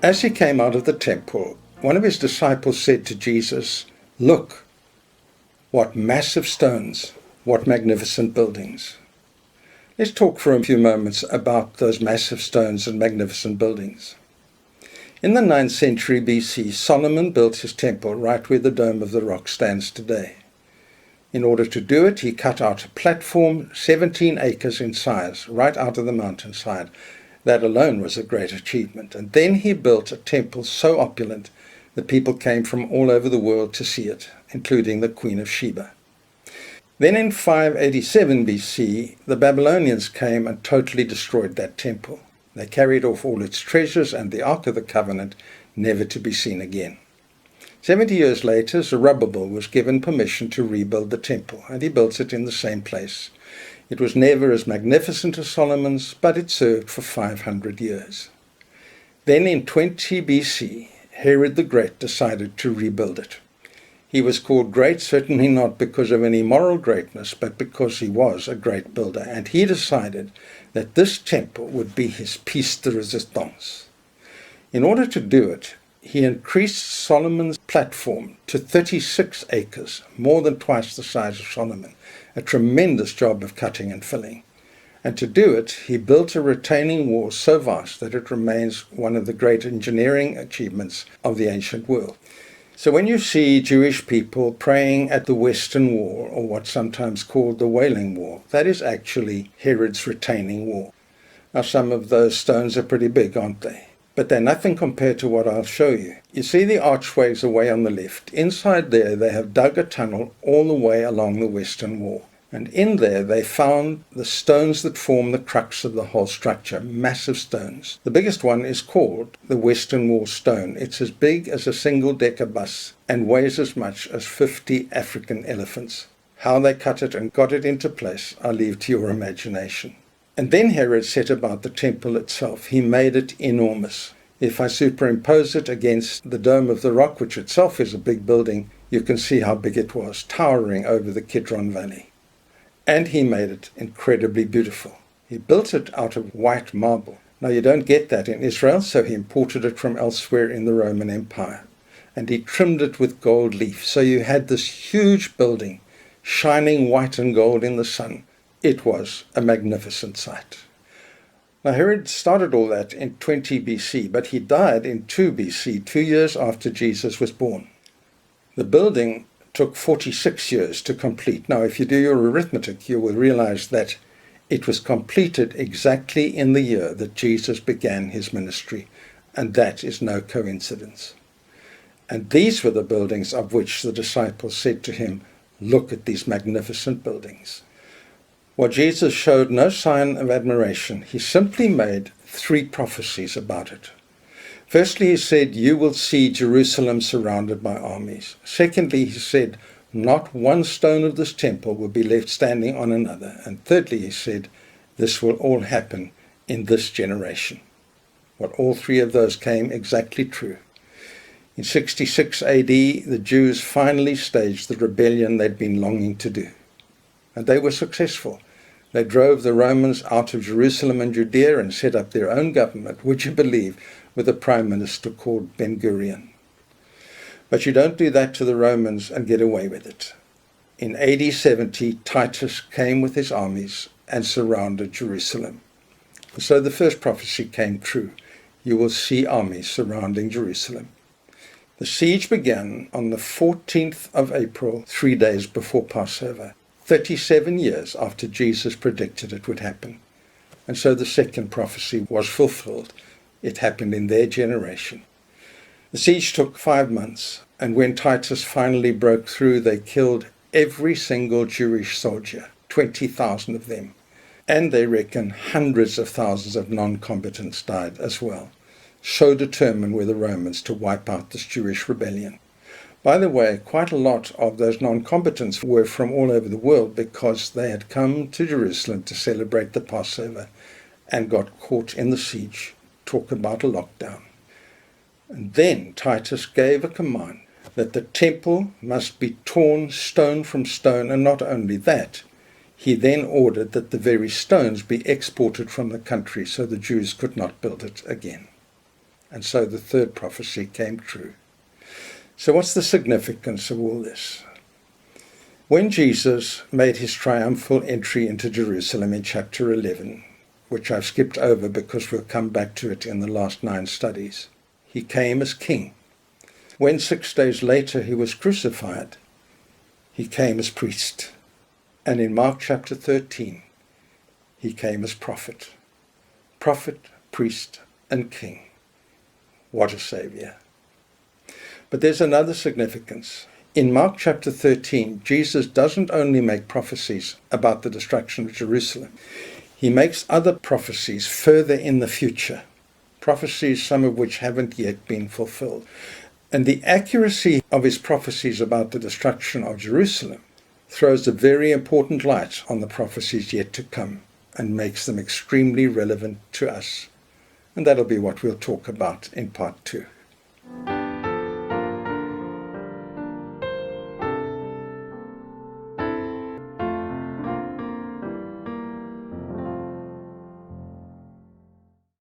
As he came out of the temple, one of his disciples said to Jesus, "Look, what massive stones, what magnificent buildings." Let's talk for a few moments about those massive stones and magnificent buildings. In the 9th century BC, Solomon built his temple right where the Dome of the Rock stands today. In order to do it, he cut out a platform 17 acres in size, right out of the mountainside. That alone was a great achievement. And then he built a temple so opulent that people came from all over the world to see it, including the Queen of Sheba. Then in 587 BC, the Babylonians came and totally destroyed that temple. They carried off all its treasures and the Ark of the Covenant, never to be seen again. 70 years later, Zerubbabel was given permission to rebuild the temple, and he built it in the same place. It was never as magnificent as Solomon's, but it served for 500 years. Then in 20 BC, Herod the Great decided to rebuild it. He was called great, certainly not because of any moral greatness, but because he was a great builder, and he decided that this temple would be his pièce de résistance. In order to do it, he increased Solomon's platform to 36 acres, more than twice the size of Solomon, a tremendous job of cutting and filling. And to do it, he built a retaining wall so vast that it remains one of the great engineering achievements of the ancient world. So when you see Jewish people praying at the Western Wall, or what's sometimes called the Wailing Wall, that is actually Herod's retaining wall. Now some of those stones are pretty big, aren't they? But they're nothing compared to what I'll show you. You see the archways away on the left. Inside there they have dug a tunnel all the way along the Western Wall. And in there they found the stones that form the crux of the whole structure, massive stones. The biggest one is called the Western Wall stone. It's as big as a single-decker bus and weighs as much as 50 African elephants. How they cut it and got it into place, I leave to your imagination. And then Herod set about the temple itself. He made it enormous. If I superimpose it against the Dome of the Rock, which itself is a big building, you can see how big it was, towering over the Kidron Valley. And he made it incredibly beautiful. He built it out of white marble. Now you don't get that in Israel, so he imported it from elsewhere in the Roman Empire. And he trimmed it with gold leaf. So you had this huge building, shining white and gold in the sun. It was a magnificent sight. Now Herod started all that in 20 BC, but he died in 2 BC, 2 years after Jesus was born. The building took 46 years to complete. Now if you do your arithmetic, you will realize that it was completed exactly in the year that Jesus began his ministry, and that is no coincidence. And these were the buildings of which the disciples said to him, "Look at these magnificent buildings." Well, Jesus showed no sign of admiration. He simply made 3 prophecies about it. Firstly, he said, "You will see Jerusalem surrounded by armies." Secondly, he said, "Not one stone of this temple will be left standing on another." And thirdly, he said, "This will all happen in this generation." Well, all 3 of those came exactly true. In 66 AD, the Jews finally staged the rebellion they'd been longing to do. And they were successful. They drove the Romans out of Jerusalem and Judea and set up their own government, would you believe, with a prime minister called Ben-Gurion. But you don't do that to the Romans and get away with it. In AD 70, Titus came with his armies and surrounded Jerusalem. So the first prophecy came true. You will see armies surrounding Jerusalem. The siege began on the 14th of April, 3 days before Passover, 37 years after Jesus predicted it would happen. And so the second prophecy was fulfilled. It happened in their generation. The siege took 5 months, and when Titus finally broke through, they killed every single Jewish soldier, 20,000 of them. And they reckon hundreds of thousands of non-combatants died as well. So determined were the Romans to wipe out this Jewish rebellion. By the way, quite a lot of those non-combatants were from all over the world because they had come to Jerusalem to celebrate the Passover and got caught in the siege. Talk about a lockdown. And then Titus gave a command that the temple must be torn stone from stone, and not only that, he then ordered that the very stones be exported from the country so the Jews could not build it again. And so the third prophecy came true. So what's the significance of all this? When Jesus made his triumphal entry into Jerusalem in chapter 11, which I've skipped over because we'll come back to it in the last 9 studies, he came as king. When 6 days later he was crucified, he came as priest. And in Mark chapter 13, he came as prophet. Prophet, priest, and king. What a saviour. But there's another significance. In Mark chapter 13, Jesus doesn't only make prophecies about the destruction of Jerusalem. He makes other prophecies further in the future. Prophecies, some of which haven't yet been fulfilled. And the accuracy of his prophecies about the destruction of Jerusalem throws a very important light on the prophecies yet to come and makes them extremely relevant to us. And that'll be what we'll talk about in part 2.